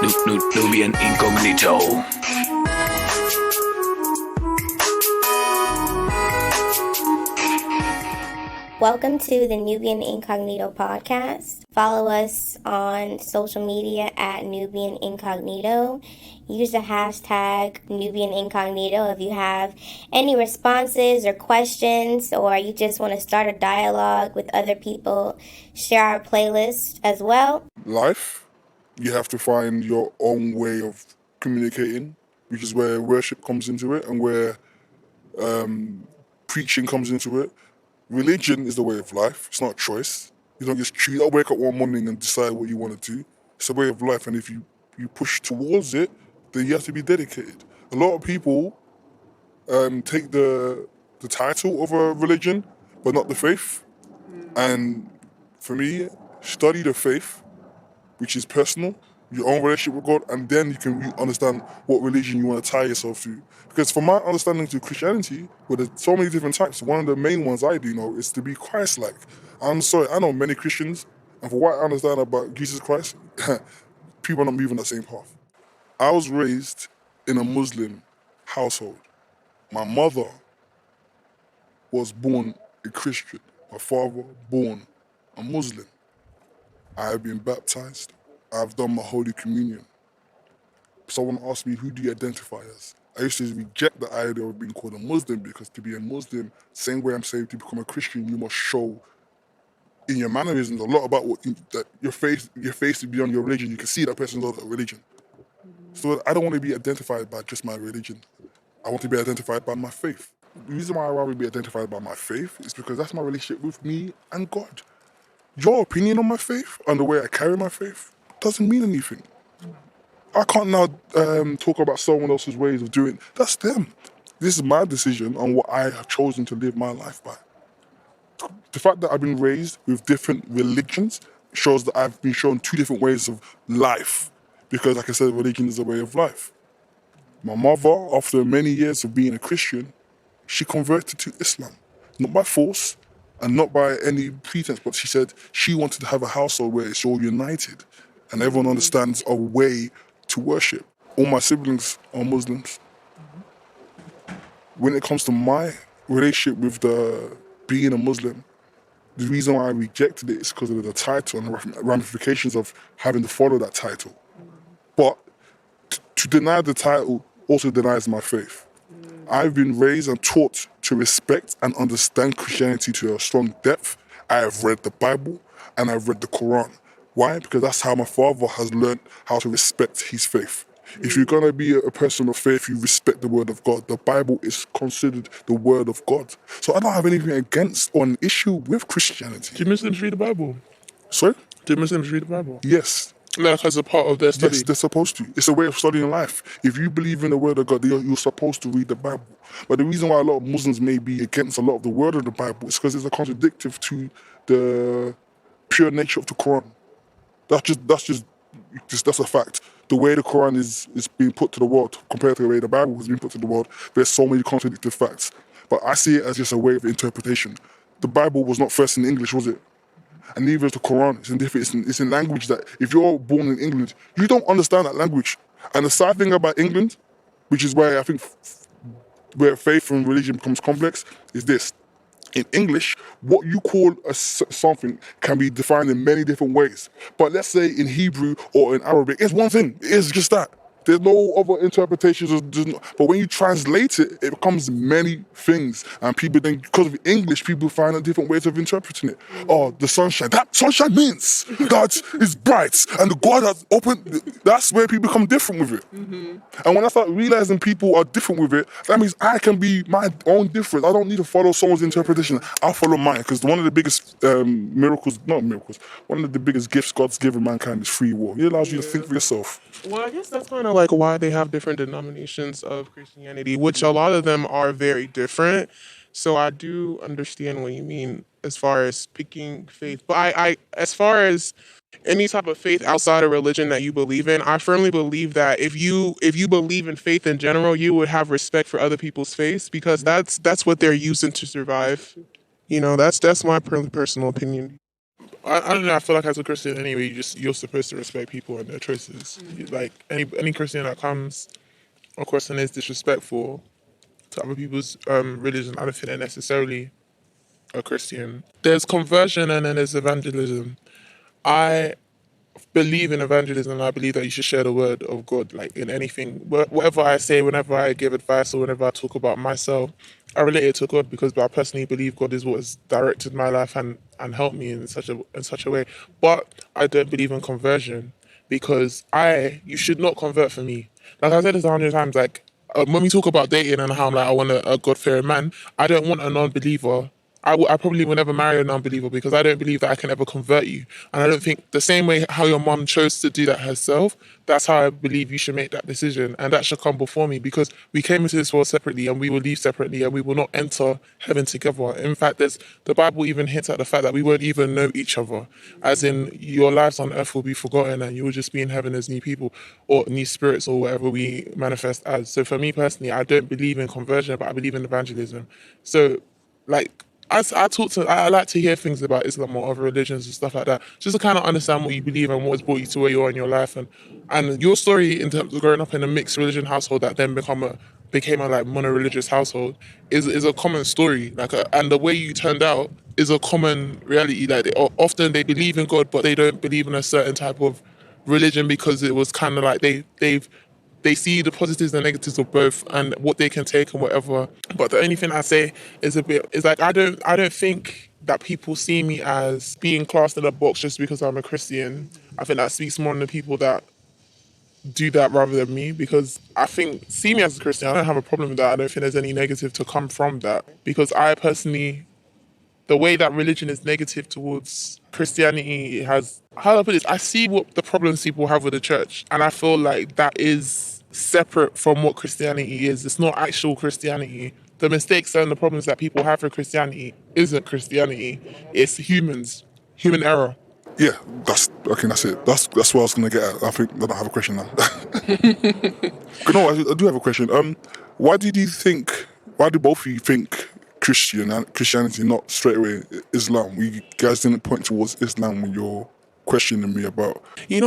Nubian Incognito. Welcome to the Nubian Incognito podcast. Follow us on social media at Nubian Incognito. Use the hashtag Nubian Incognito if you have any responses or questions, or you just want to start a dialogue with other people. Share our playlist as well. Life, you have to find your own way of communicating, which is where worship comes into it and where preaching comes into it. Religion is the way of life. It's not a choice. You don't just choose. I'll wake up one morning and decide what you want to do. It's a way of life, and if you push towards it, then you have to be dedicated. A lot of people take the title of a religion, but not the faith. And for me, study the faith, which is personal, your own relationship with God, and then you understand what religion you want to tie yourself to. Because from my understanding to Christianity, where there's so many different types, one of the main ones I do know is to be Christ-like. I'm sorry, I know many Christians, and for what I understand about Jesus Christ, people are not moving that same path. I was raised in a Muslim household. My mother was born a Christian. My father born a Muslim. I have been baptized. I've done my Holy Communion. Someone asked me, who do you identify as? I used to reject the idea of being called a Muslim, because to be a Muslim, same way I'm saying to become a Christian, you must show in your mannerisms a lot about that your faith is beyond your religion. You can see that person's not a religion. So I don't want to be identified by just my religion. I want to be identified by my faith. The reason why I rather be identified by my faith is because that's my relationship with me and God. Your opinion on my faith and the way I carry my faith doesn't mean anything. I can't now talk about someone else's ways of doing it. That's them. This is my decision on what I have chosen to live my life by. The fact that I've been raised with different religions shows that I've been shown two different ways of life. Because like I said, religion is a way of life. My mother, after many years of being a Christian, she converted to Islam. Not by force and not by any pretense, but she said she wanted to have a household where it's all united and everyone understands a way to worship. All my siblings are Muslims. When it comes to my relationship with being a Muslim, the reason why I rejected it is because of the title and the ramifications of having to follow that title. But to deny the title also denies my faith. I've been raised and taught to respect and understand Christianity to a strong depth. I have read the Bible and I've read the Quran. Why? Because that's how my father has learned how to respect his faith. If you're going to be a person of faith, you respect the word of God. The Bible is considered the word of God. So I don't have anything against or an issue with Christianity. Do Muslims read the Bible? Sorry? Do Muslims read the Bible? Yes. Like as a part of their study? Yes, they're supposed to. It's a way of studying life. If you believe in the word of God, you're supposed to read the Bible. But the reason why a lot of Muslims may be against a lot of the word of the Bible is because it's a contradictive to the pure nature of the Quran. That's a fact. The way the Quran is being put to the world compared to the way the Bible has been put to the world, there's so many contradictive facts. But I see it as just a way of interpretation. The Bible was not first in English, was it? And neither is the Quran. It's in language that if you're born in England, you don't understand that language. And the sad thing about England, which is where I think where faith and religion becomes complex, is this. In English, what you call something can be defined in many different ways. But let's say in Hebrew or in Arabic, it's one thing. It's just that. There's no other interpretations. But when you translate it, it becomes many things. And people then, because of English, people find different ways of interpreting it. Oh, the sunshine. That sunshine means that it's bright. And the God has opened. That's where people become different with it. Mm-hmm. And when I start realizing people are different with it, that means I can be my own difference. I don't need to follow someone's interpretation. I'll follow mine. Because one of the biggest one of the biggest gifts God's given mankind is free will. He allows you to think for yourself. Well, I guess that's kind of like why they have different denominations of Christianity, which a lot of them are very different. So I do understand what you mean as far as picking faith. But I as far as any type of faith outside of religion that you believe in, I firmly believe that if you believe in faith in general, you would have respect for other people's faiths, because that's what they're using to survive. You know, that's my personal opinion. I don't know. I feel like as a Christian, anyway, you're supposed to respect people and their choices. Like any Christian that comes across and is disrespectful to other people's religion, I don't think they're necessarily a Christian. There's conversion and then there's evangelism. I believe in evangelism, and I believe that you should share the word of God, like in anything. Whatever I say, whenever I give advice or whenever I talk about myself, I relate it to God because I personally believe God is what has directed my life and helped me in such a way. But I don't believe in conversion because you should not convert for me. Like I said this 100 times, like when we talk about dating and how I'm like, I want a God-fearing man, I don't want a non-believer. I probably will never marry a non-believer because I don't believe that I can ever convert you. And I don't think the same way how your mom chose to do that herself, that's how I believe you should make that decision. And that should come before me because we came into this world separately and we will leave separately and we will not enter heaven together. In fact, the Bible even hints at the fact that we won't even know each other. As in, your lives on earth will be forgotten and you will just be in heaven as new people or new spirits or whatever we manifest as. So for me personally, I don't believe in conversion, but I believe in evangelism. So, like, I like to hear things about Islam or other religions and stuff like that, just to kind of understand what you believe and what's brought you to where you are in your life, and your story in terms of growing up in a mixed religion household that then became a like mono-religious household is a common story, and the way you turned out is a common reality. Like often they believe in God, but they don't believe in a certain type of religion because it was kind of like they see the positives and negatives of both and what they can take and whatever. But the only thing I say is like I don't think that people see me as being classed in a box just because I'm a Christian. I think that speaks more on the people that do that rather than me, because I think see me as a Christian, I don't have a problem with that. I don't think there's any negative to come from that because I personally, the way that religion is negative towards Christianity, it has, how do I put this? I see what the problems people have with the church, and I feel like that is separate from what Christianity is. It's not actual Christianity. The mistakes and the problems that people have with Christianity isn't Christianity. It's human error. Yeah, that's it. That's what I was gonna get at. I think I don't have a question now. No, I do have a question. Why did you think? Why do both of you think Christianity, not straight away Islam? You guys didn't point towards Islam when you're questioning me about.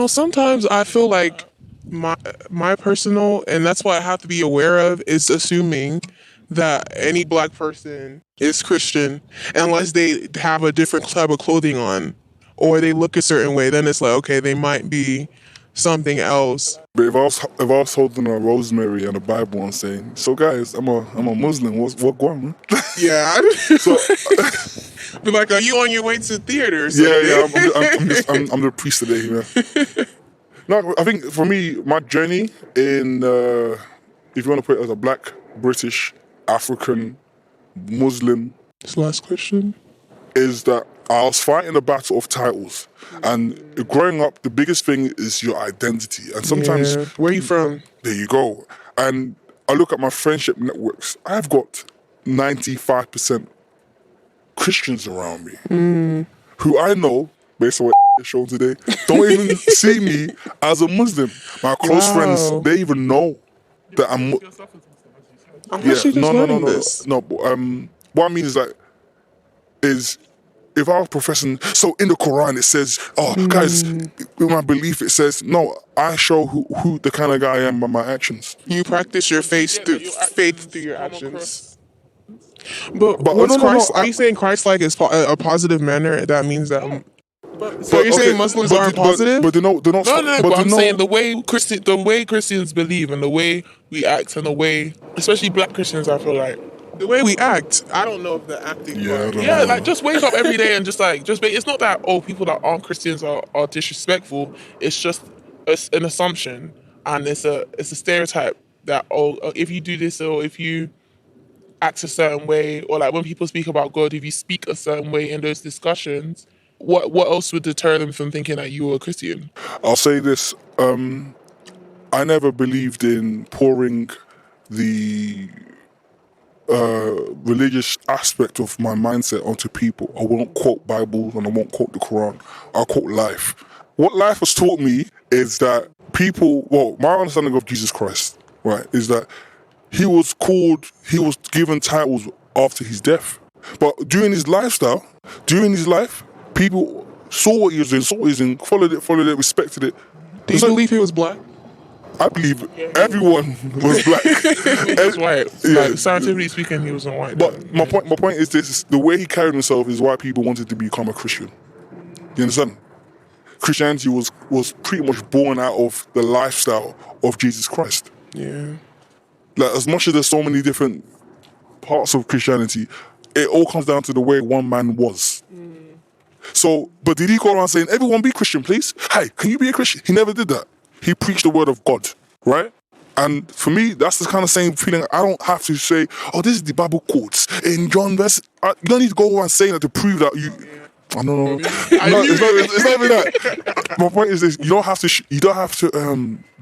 Sometimes I feel like my personal, and that's what I have to be aware of, is assuming that any black person is Christian unless they have a different type of clothing on or they look a certain way. Then it's like, okay, they might be something else. But if I was holding a rosemary and a Bible and saying, "So guys, I'm a Muslim. What going on?" Yeah. So Be like, are you on your way to theater? yeah. I'm the priest today, man. No, I think for me, my journey in, if you want to put it as a black, British, African, Muslim, This last question. is that I was fighting a battle of titles. And growing up, the biggest thing is your identity. And sometimes, Yeah. Where are you from? there you go. And I look at my friendship networks, I've got 95% Christians around me who I know, based on what they're shown today, don't even see me as a Muslim. My close Wow. friends, they even know that I'm. I'm actually just learning this. No. What I mean is that if I was professing, so in the Quran it says, guys, in my belief it says, no, I show who the kind of guy I am by my actions. You practice your faith through your actions. But But what's no, Christ? Are you saying Christ-like is a positive manner? That means that. So you're saying Muslims aren't positive? But they're not. No. But I'm they're saying the way Christians believe and the way we act and the way, especially black Christians, I feel like the way we act. I don't know if the acting. Yeah, I don't Yeah, know. like just wake up every day and it's not that people that aren't Christians are disrespectful. It's just an assumption and it's a stereotype that if you do this or if you act a certain way, or like when people speak about God, if you speak a certain way in those discussions, what else would deter them from thinking that you were a Christian? I'll say this. I never believed in pouring the religious aspect of my mindset onto people. I won't quote Bibles and I won't quote the Quran. I'll quote life. What life has taught me is that my understanding of Jesus Christ, right, is that he was given titles after his death. But during his life, people saw what he was doing, followed it, respected it. Do you believe he was black? I believe everyone was black. He was white. Yeah. Like, scientifically speaking, he wasn't white. But my point is this: the way he carried himself is why people wanted to become a Christian. You understand? Christianity was pretty much born out of the lifestyle of Jesus Christ. Yeah. Like, as much as there's so many different parts of Christianity, it all comes down to the way one man was. So, but did he go around saying, everyone be Christian, please? Hey, can you be a Christian? He never did that. He preached the word of God, right? And for me, that's the kind of same feeling. I don't have to say, oh, this is the Bible quotes in John verse. You don't need to go around saying that to prove that you. I don't know. No, it's not even that. My point is this: you don't have to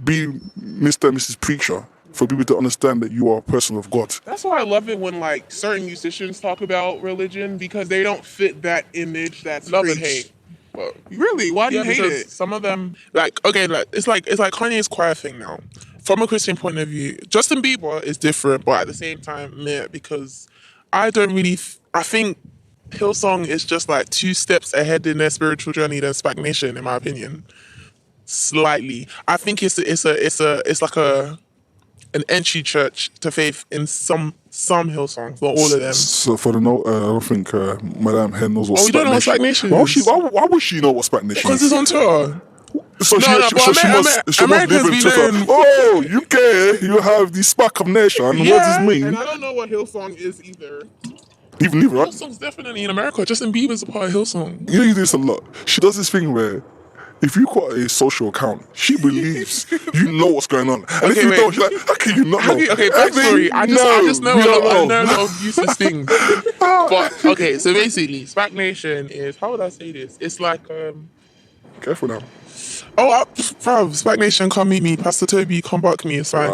be Mr. and Mrs. Preacher for people to understand that you are a person of God. That's why I love it when like certain musicians talk about religion, because they don't fit that image that's love and hate. But really, why do you hate it? Some of them, like, okay, like it's like Kanye's choir thing now. From a Christian point of view, Justin Bieber is different, but at the same time, meh, because I don't really. I think Hillsong is just like 2 steps ahead in their spiritual journey than Spacnation, in my opinion. Slightly, I think it's like an entry church to faith in some Hillsongs, not all of them. So for the note, I don't think Madame Hen knows what. Oh, you don't know what Spacnation is? Why would she know what Spacnation is? Because it's on Twitter. So she must live in Twitter. Oh, UK, you have the Spac of Nation. What does this mean? And I don't know what Hillsong is either. Even right? Hillsong's definitely in America. Justin Bieber's a part of Hillsong. You know, you do this a lot. She does this thing where, if you got a social account, she believes you know what's going on. And if you don't, she's like, how can you not know? Backstory. I just know a lot of useless things. But, okay, so basically, Spacnation is, how would I say this? It's like, Careful now. oh, bruv, Spacnation, come meet me. Pastor Toby, come back me, it's fine.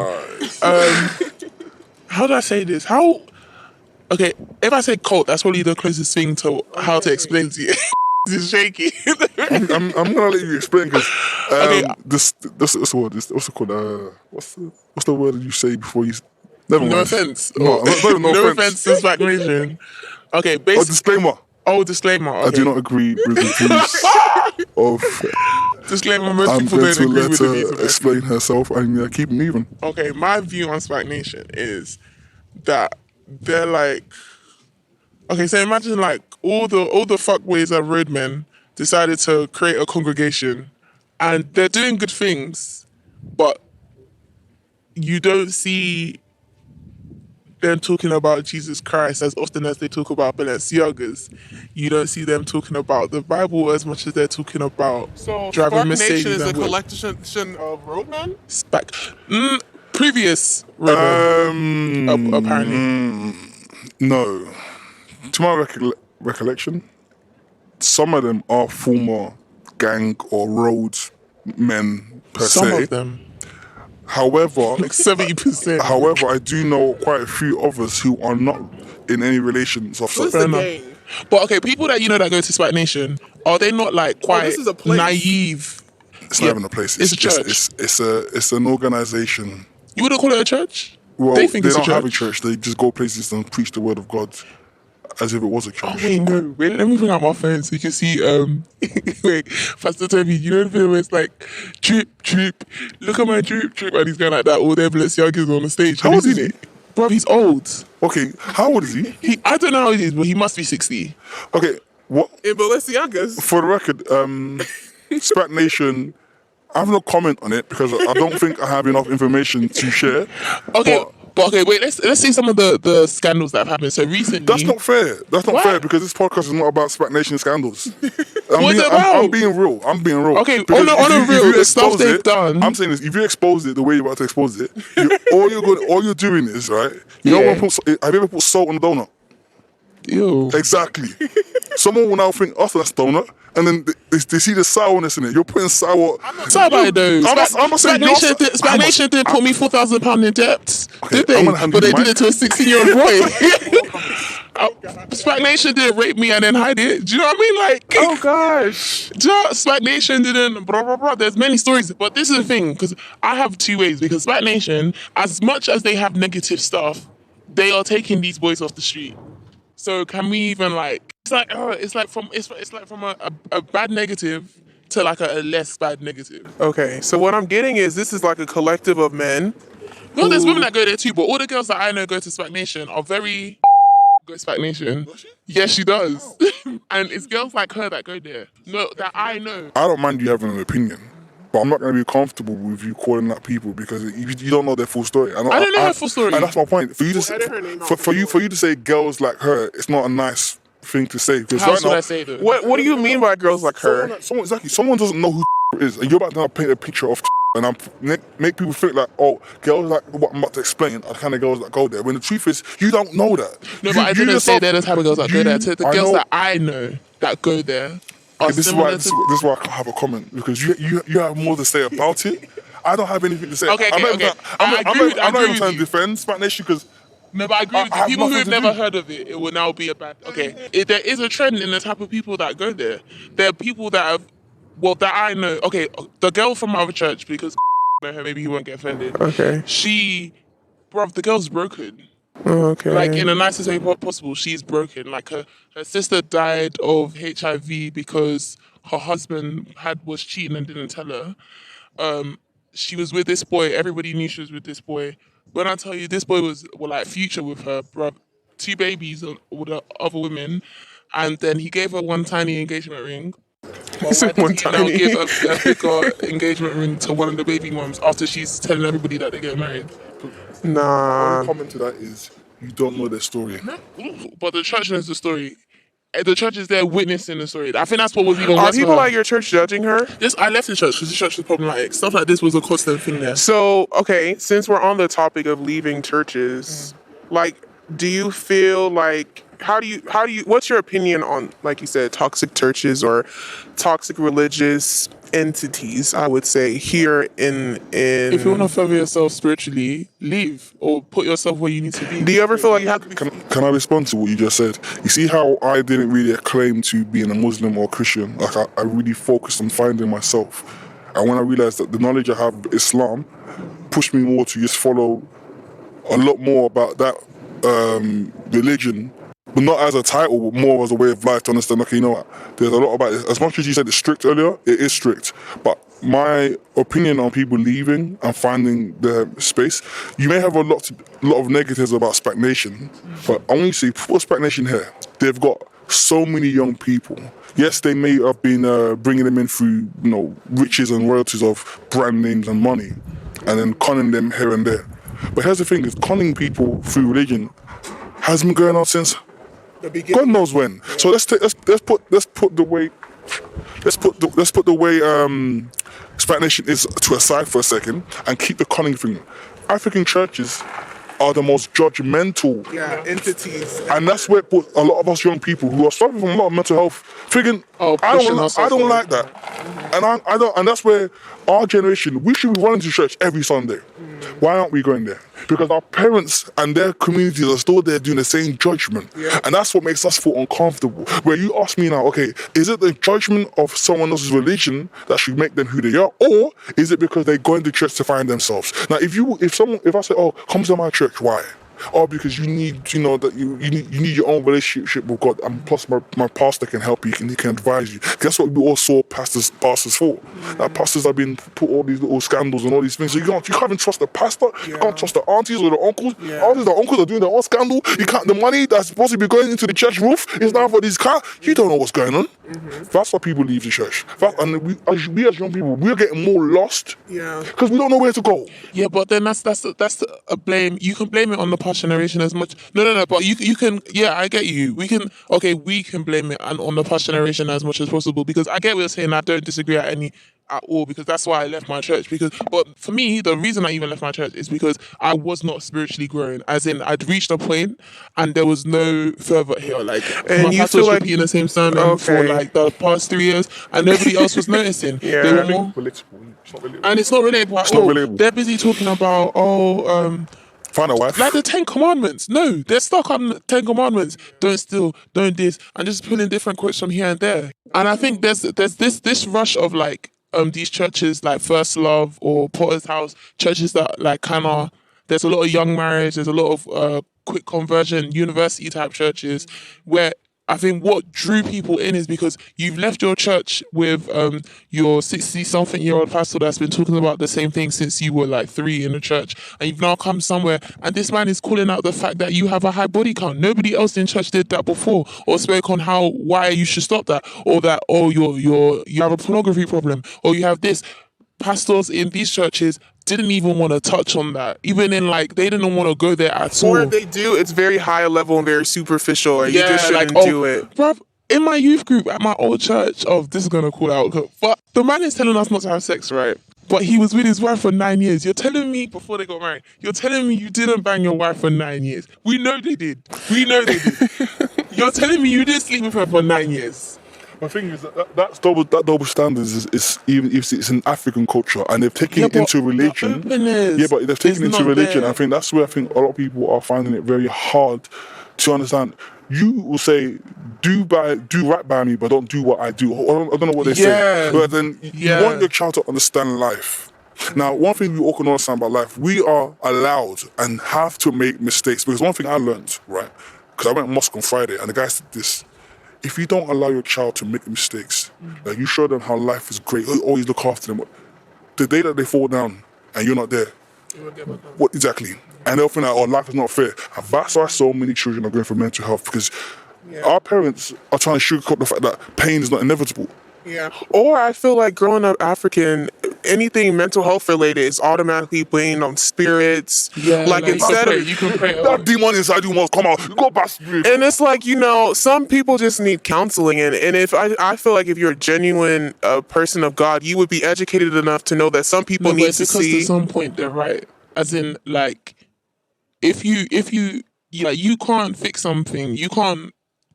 How do I say this? Okay, if I say cult, that's probably the closest thing to how to explain to you. It's shaky. I'm gonna let you explain because what's it called? What's the word that you say before you? Never mind. No offense. No offense to Spacnation. Okay, basically. Disclaimer. Disclaimer. Okay. I do not agree with the views of. Disclaimer. Most I'm people going don't to agree with let the views her of explain herself and keep moving. Okay, my view on Spacnation is that they're like. Okay, so imagine like all the fuckways and roadmen decided to create a congregation, and they're doing good things, but you don't see them talking about Jesus Christ as often as they talk about Balenciagas. You don't see them talking about the Bible as much as they're talking about driving Mercedes. Spacnation is a collection of roadmen? Previous roadmen, apparently. No. To my recollection, some of them are former gang or road men per se. Some of them. However, like 70%. However, I do know quite a few others who are not in any relations of such. But okay, people that you know that go to Spacnation, are they not like quite naive? It's not even a place. It's a church. It's an organization. You wouldn't call it a church? Well, they don't have a church. They just go places and preach the word of God as if it was a church. Oh wait, no. Wait, let me bring out my phone so you can see. Wait, Pastor Toby, you know the film where it's like, drip, look at my drip, and he's going like that. All their Balenciagas on the stage. How old is he? Bro, he's old. Okay, how old is he? I don't know how old he is, but he must be 60. Okay, what? In Balenciagas. For the record, Spacnation, I have no comment on it because I don't think I have enough information to share. Okay. But okay, wait, let's see some of the scandals that have happened. So recently... That's not fair. That's not fair because this podcast is not about Spacnation scandals. What's it about? I'm being real. Okay, on a real, the stuff they've done... I'm saying this, if you expose it the way you're about to expose it, all you're doing is, right, know when have you ever put salt on a donut? Ew. Exactly. Someone will now think, oh, that's donut. And then they see the sourness in it. You're putting sour... I'm not talking about it though. Spacnation didn't put me £4,000 in debt, did they? But they did it to a 16-year-old boy. Spacnation didn't rape me and then hide it. Do you know what I mean? Like, oh gosh. Spacnation didn't blah, blah, blah. There's many stories. But this is the thing, because I have two ways. Because Spacnation, as much as they have negative stuff, they are taking these boys off the street. So can we even like it's like from a bad negative to like a less bad negative. Okay, so what I'm getting is this is like a collective of men. Well, there's women that go there too, but all the girls that I know go to Spacnation are very go to Spacnation. Yes, she does, and it's girls like her that go there. No, that I know. I don't mind you having an opinion, but I'm not going to be comfortable with you calling out people because you don't know their full story. I don't know her full story. And that's my point. For you to Well, edit her name out for before. you to say girls like her, it's not a nice thing to say. Because How right should now, I say though? What do you mean by girls like her? someone doesn't know who is, and you're about to now paint a picture of and make people think like, oh, girls like what I'm about to explain are the kind of girls that go there. When the truth is, you don't know that. No, but I didn't say they're the type of girls that go there. To the I girls know- that I know that go there are this is similar why to. this is why I can't have a comment because you have more to say about it. I don't have anything to say. Okay, I'm not okay. even- I'm I not agree even with trying you. to defend Spacnation because No, but I agree with I you. have People who nothing have to never do. heard of it, it will now be a bad. Okay, there is a trend in the type of people that go there. There are people that have, well, that I know. Okay, the girl from our church, because know her, maybe he won't get offended. Okay. Bruv, the girl's broken. Okay. Like in the nicest way possible, she's broken. Like her sister died of HIV because her husband was cheating and didn't tell her. She was with this boy. Everybody knew she was with this boy. When I tell you, this boy was like future with her, bro. 2 babies with the other women, and then he gave her one tiny engagement ring. But said why one does he now tiny. give a bigger engagement ring to one of the baby moms after she's telling everybody that they get married? Nah. Only comment to that is you don't know their story. But the church knows the story. The church is there witnessing the story. I think that's what was even Are worse for people her. like your church judging her? I left the church because the church was problematic. Stuff like this was a constant thing there. So, okay, since we're on the topic of leaving churches, like, do you feel like what's your opinion on, like you said, toxic churches or toxic religious entities, I would say, here in If you want to further yourself spiritually, leave or put yourself where you need to be. do you ever feel like you have to be Can I respond to what you just said? You see how I didn't really claim to being a Muslim or Christian? Like I really focused on finding myself. And when I realized that the knowledge I have of Islam pushed me more to just follow a lot more about that religion, but not as a title, but more as a way of life to understand, okay, you know what, there's a lot about it. As much as you said it's strict earlier, it is strict. But my opinion on people leaving and finding their space, you may have a lot of negatives about Spacnation, but I want you to see, put Spacnation here, they've got so many young people. Yes, they may have been bringing them in through, riches and royalties of brand names and money, and then conning them here and there. But here's the thing: is conning people through religion has been going on since God knows when. So let's put the way Spacnation is to a side for a second and keep the conning thing. African churches are the most judgmental entities? and that's where it put a lot of us young people who are suffering from a lot of mental health thinking, I don't like that. And I don't, and that's where our generation, we should be running to church every Sunday. Why aren't we going there? Because our parents and their communities are still there doing the same judgment. And that's what makes us feel uncomfortable. Where you ask me now, okay, is it the judgment of someone else's religion that should make them who they are? Or is it because they're going to church to find themselves? Now, if I say, oh, come to my church, why? Or because you need, that you need your own relationship with God, and plus my pastor can help you, he can advise you. Guess what? We all saw pastors for. That pastors have been put all these little scandals and all these things. So you can't even trust the pastor. You can't trust the aunties or the uncles. All these the uncles are doing their own scandal. You can't. The money that's supposed to be going into the church roof is now for these cars. You don't know what's going on. That's why people leave the church. And we as young people, we're getting more lost. Because we don't know where to go. Yeah, but then that's a blame. You can blame it on the past generation as much. No. But you can. Yeah, I get you. We can blame it on the past generation as much as possible because I get what you're saying. I don't disagree at all because that's why I left my church. But for me, the reason I even left my church is because I was not spiritually growing. As in, I'd reached a point and there was no further here. Like, And my you pastor feel was like- repeating the same sermon for Okay. like the past 3 years, and nobody else was noticing. Yeah. They were more. Political. It's not relatable. And it's not relatable at not all. relatable. They're busy talking about, Find a wife. like the 10 Commandments. No, they're stuck on the 10 Commandments. Don't steal, don't this, and just pulling different quotes from here and there. And I think there's this rush of like these churches like First Love or Potter's House, churches that like kind of, there's a lot of young marriage, there's a lot of quick conversion, university type churches where I think what drew people in is because you've left your church with your 60-something-year-old pastor that's been talking about the same thing since you were like 3 in the church, and you've now come somewhere and this man is calling out the fact that you have a high body count. Nobody else in church did that before, or spoke on why you should stop that, or that you have a pornography problem, or you have this. Pastors in these churches didn't even want to touch on that. Even in they didn't want to go there at all. Or if they do, it's very high level and very superficial, and you just shouldn't do it. Bruv, in my youth group at my old church, this is gonna call out, but the man is telling us not to have sex, right? But he was with his wife for 9 years. You're telling me before they got married, you're telling me you didn't bang your wife for 9 years. We know they did. You're telling me you didn't sleep with her for 9 years. My thing is that double standards is even if it's an African culture and they've taken it into religion. Yeah, but they've taken it into religion. I think that's where I think a lot of people are finding it very hard to understand. You will say, do right by me, but don't do what I do. I don't know what they say. But then you want your child to understand life. Now, one thing we all can understand about life, we are allowed and have to make mistakes. Because one thing I learned, right, because I went to mosque on Friday and the guy said this: if you don't allow your child to make mistakes, like you show them how life is great, you always look after them. The day that they fall down and you're not there, what exactly? And they'll think that, life is not fair. And that's why so many children are going for mental health, because our parents are trying to sugarcoat the fact that pain is not inevitable. Yeah. Or I feel like growing up African, anything mental health related is automatically blamed on spirits. Yeah, instead of you can pray. That demon inside you must come out. Go past me. And it's some people just need counseling, and if I feel like if you're a genuine person of God, you would be educated enough to know that some people need to see. Because at some point they're right. As in, if you can't fix something, you can't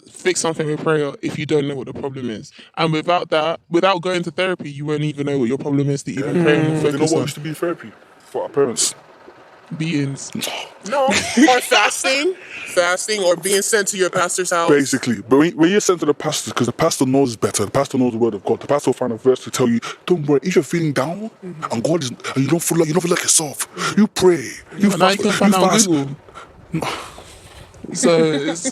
fix something with prayer if you don't know what the problem is. And without going to therapy, you won't even know what your problem is to even pray and You know focus what on. used to be therapy for our parents? Beings. No, or fasting, or being sent to your pastor's house. Basically, but when you're sent to the pastor, because the pastor knows better, the pastor knows the word of God. The pastor will find a verse to tell you, don't worry, if you're feeling down and God is, and you don't feel like yourself, you pray, you Now you can find out on Google. So it's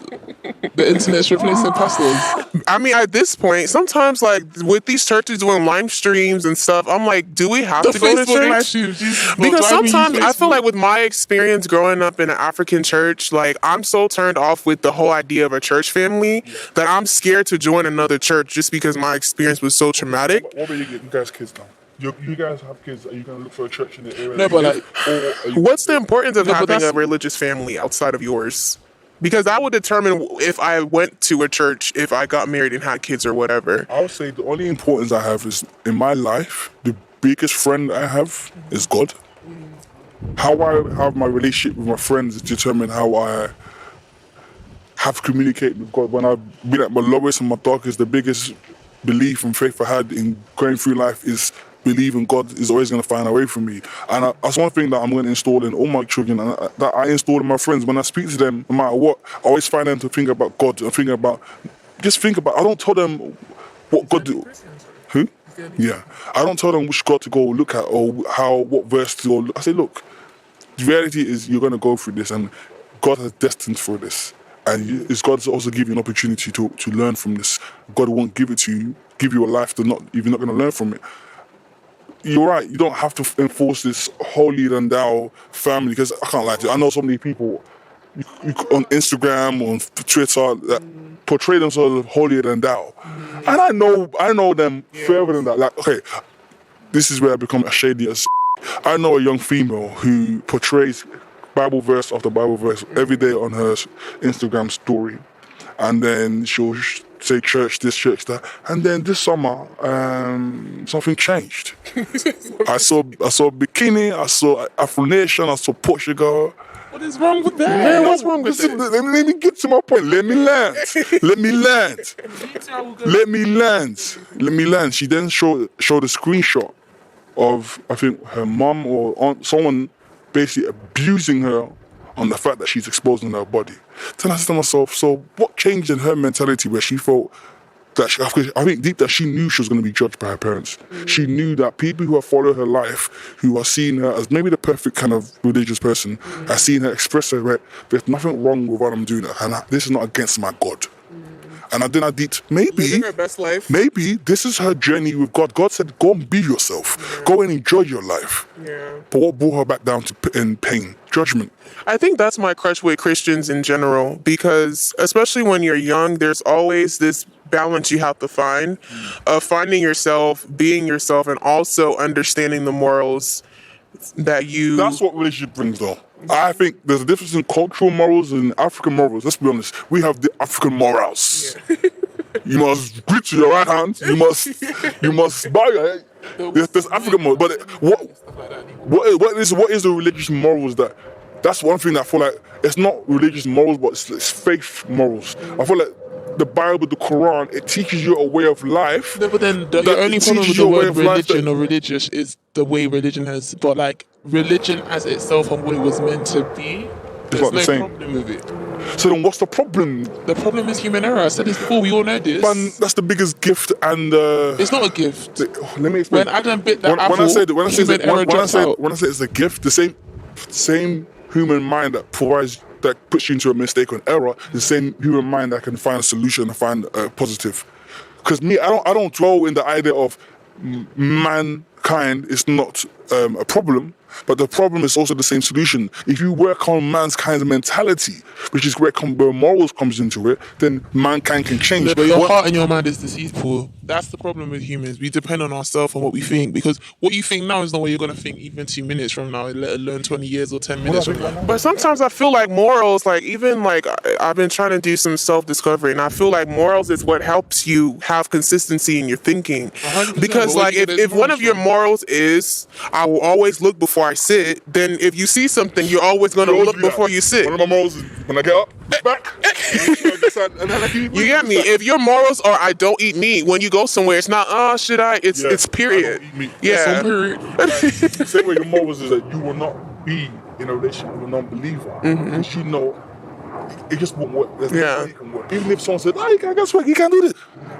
the internet's replacing pastors. I mean, at this point, sometimes with these churches doing live streams and stuff, I'm like, do we have to go to church? Live streams, Because sometimes I feel like with my experience growing up in an African church, I'm so turned off with the whole idea of a church family that I'm scared to join another church just because my experience was so traumatic. What about you guys' kids now? You guys have kids. Are you going to look for a church in the area? No, but What's the importance of having a religious family outside of yours? Because that would determine if I went to a church, if I got married and had kids or whatever. I would say the only importance I have is in my life, the biggest friend I have is God. How I have my relationship with my friends determine how I have communicated with God. When I've been at my lowest and my darkest, the biggest belief and faith I had in going through life is believing God is always going to find a way for me. And that's one thing that I'm going to install in all my children, and that I install in my friends. When I speak to them, no matter what, I always find them to think about God and think about, I don't tell them what God do. Who? Yeah. I don't tell them which God to go look at or what verse to go look. I say, look, the reality is you're going to go through this and God has destined for this. And it's God's also give you an opportunity to learn from this. God won't give it to you, give you a life if you're not going to learn from it. You're right, you don't have to enforce this holier than thou family, because I can't lie to you, I know so many people on Instagram, on Twitter, that portray themselves as holier than thou. And I know them further than that. Okay, this is where I become a shady as I know a young female who portrays Bible verse after Bible verse every day on her Instagram story. And then she'll say church this, church that. And then this summer, something changed. I saw bikini, I saw Afro Nation, I saw Portugal. What is wrong with that? Man, what's wrong with it? Let me get to my point. Let me land. She then showed a screenshot of, I think, her mum or someone basically abusing her on the fact that she's exposing her body. Then I said to myself, so what changed in her mentality where she felt that I think deep that she knew she was going to be judged by her parents. She knew that people who have followed her life, who are seeing her as maybe the perfect kind of religious person, are seeing her express her right. There's nothing wrong with what I'm doing, and this is not against my God. And then I did, Living her best life. maybe this is her journey with God. God said, go and be yourself. Go and enjoy your life. Yeah. But what brought her back down to in pain? Judgment. I think that's my crush with Christians in general, because especially when you're young, there's always this balance you have to find of finding yourself, being yourself, and also understanding the morals that you... That's what relationship brings, though. I think there's a difference in cultural morals and African morals. Let's be honest. We have the African morals. Yeah. You must greet to your right hand. You must bow your head. There's African morals. But what is the religious morals that... That's one thing that I feel like it's not religious morals, but it's faith morals. I feel like the Bible, the Quran, it teaches you a way of life. No, but then the only problem with the word religion or religious is the way religion has. But like religion as itself and what it was meant to be, there's no problem with it. So then, what's the problem? The problem is human error. I said this before. We all know this. Man, that's the biggest gift, and it's not a gift. Let me explain. When Adam bit that apple, human error dropped out. When I say it's a gift, the same human mind that puts you into a mistake or an error, the same human mind that can find a solution and find a positive. Because I don't dwell in the idea of mankind is not a problem, but the problem is also the same solution. If you work on man's kind of mentality, which is where morals comes into it, then mankind can change. Yeah, but your heart and your mind is deceitful. That's the problem with humans. We depend on ourselves and what we think, because what you think now is not what you're going to think even 2 minutes from now, let alone 20 years or 10 minutes from now. But sometimes I feel like morals, like even like I've been trying to do some self-discovery, and I feel like morals is what helps you have consistency in your thinking. Because like if one of your morals is, I will always look before I sit, then if you see something, you're always going to look before you sit. One of my morals is when I get up, back. You get me? If your morals are I don't eat meat, when you go somewhere, it's not, should I? It's period. I don't eat meat. Yeah. The same way your morals is that you will not be in a relationship with a non-believer. Because you know it just won't work. There's no way it can work. Even if someone said, you can't guess what, you can't do this.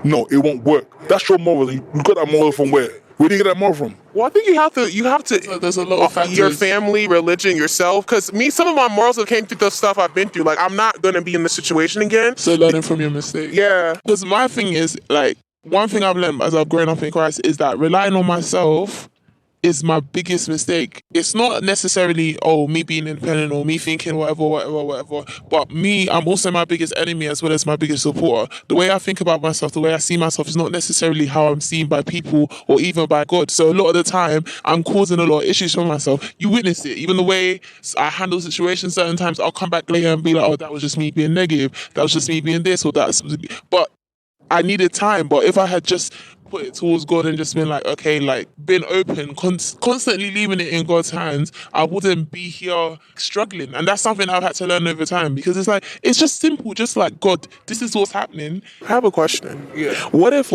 No, it won't work. That's your morals. You got that moral from where? Where do you get that moral from? Well, I think you have to. There's a lot of factors. Your family, religion, yourself. Because some of my morals have came through the stuff I've been through. Like, I'm not going to be in this situation again. So learning from your mistakes. Yeah. Because my thing is, like, one thing I've learned as I've grown up in Christ is that relying on myself is my biggest mistake. It's not necessarily, me being independent or me thinking whatever. But me, I'm also my biggest enemy as well as my biggest supporter. The way I think about myself, the way I see myself is not necessarily how I'm seen by people or even by God. So a lot of the time, I'm causing a lot of issues for myself. You witness it. Even the way I handle situations, certain times I'll come back later and be like, that was just me being negative. That was just me being this or that. But I needed time. But if I had just put it towards God and just been like, okay, like been open, constantly leaving it in God's hands, I wouldn't be here struggling. And that's something I've had to learn over time, because it's like, it's just simple, just like, God, this is what's happening. I have a question. Yeah. What if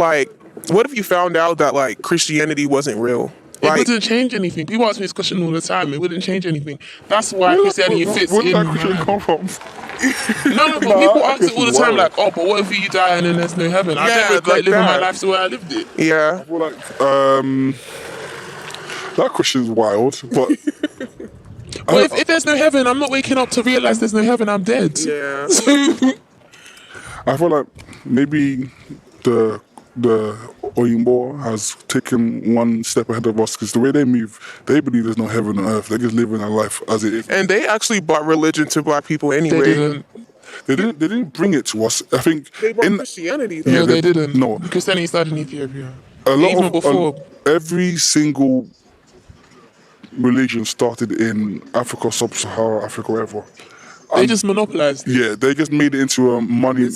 you found out that like Christianity wasn't real? It wouldn't change anything. People ask me this question all the time. It wouldn't change anything. That's why Christianity fits in. Where did that Christian come from? No, but people ask it all the time, like, but what if you die and then there's no heaven? I never living my life the way I lived it. Yeah. I feel like that question's wild, but well, if there's no heaven, I'm not waking up to realize there's no heaven. I'm dead. Yeah. So I feel like maybe the Oyinbo has taken one step ahead of us, because the way they move, they believe there's no heaven on earth. They're just living their life as it is. And they actually brought religion to black people anyway. They didn't bring it to us. I think they brought Christianity. Though. No, they didn't. No, Christianity started in Ethiopia. Even before. Every single religion started in Africa, Sub-Sahara Africa, wherever. They just monopolized. Yeah, they just made it into a money.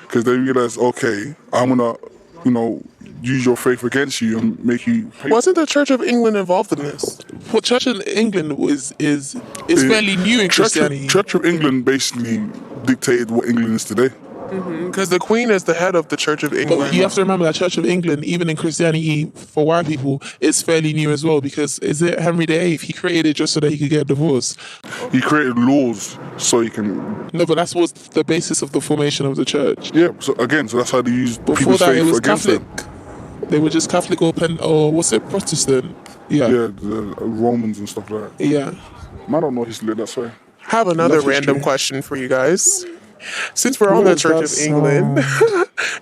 Because they realized, okay, I'm gonna, use your faith against you and make you pay. Wasn't the Church of England involved in this? Well, Church of England is fairly new in Christianity. Church of England basically dictated what England is today. Because the Queen is the head of the Church of England. But you have to remember that Church of England, even in Christianity, for white people, is fairly new as well, because is it Henry VIII? He created it just so that he could get a divorce. He created laws so he can... No, but that was the basis of the formation of the church. Yeah, so that's how they used Before people's that, faith it was against Catholic. them. They were just Catholic or what's it, Protestant? Yeah. Yeah, the Romans and stuff like that. Yeah. I don't know history, that's why. I have another random question for you guys. Since we're on the Church of England,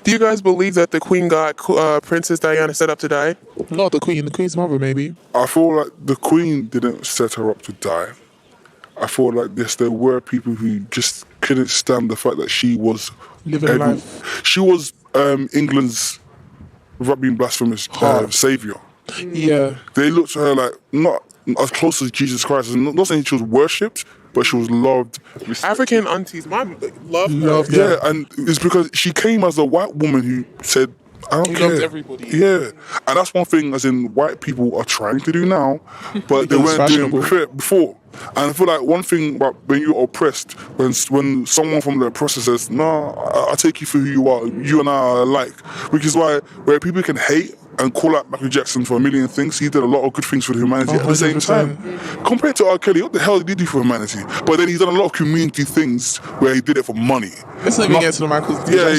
do you guys believe that the Queen got Princess Diana set up to die? Not the Queen, the Queen's mother, maybe. I feel like the Queen didn't set her up to die. I feel like there were people who just couldn't stand the fact that she was Living life. She was England's, without being blasphemous, savior. Yeah. They looked at her like not as close as Jesus Christ. Not saying she was worshipped, but she was loved. African aunties, mom loved her. Loved, Yeah, and it's because she came as a white woman who said, I don't care. Loved everybody. Yeah, and that's one thing, as in white people are trying to do now, but they weren't doing before. And I feel like one thing about when you're oppressed, when someone from the oppressor says, "No, I take you for who you are. You and I are alike," which is why where people can hate and call out Michael Jackson for a million things, he did a lot of good things for humanity at the same time. Compared to R. Kelly, what the hell did he do for humanity? But then he's done a lot of community things where he did it for money. Let's not even get to the Michael Yeah,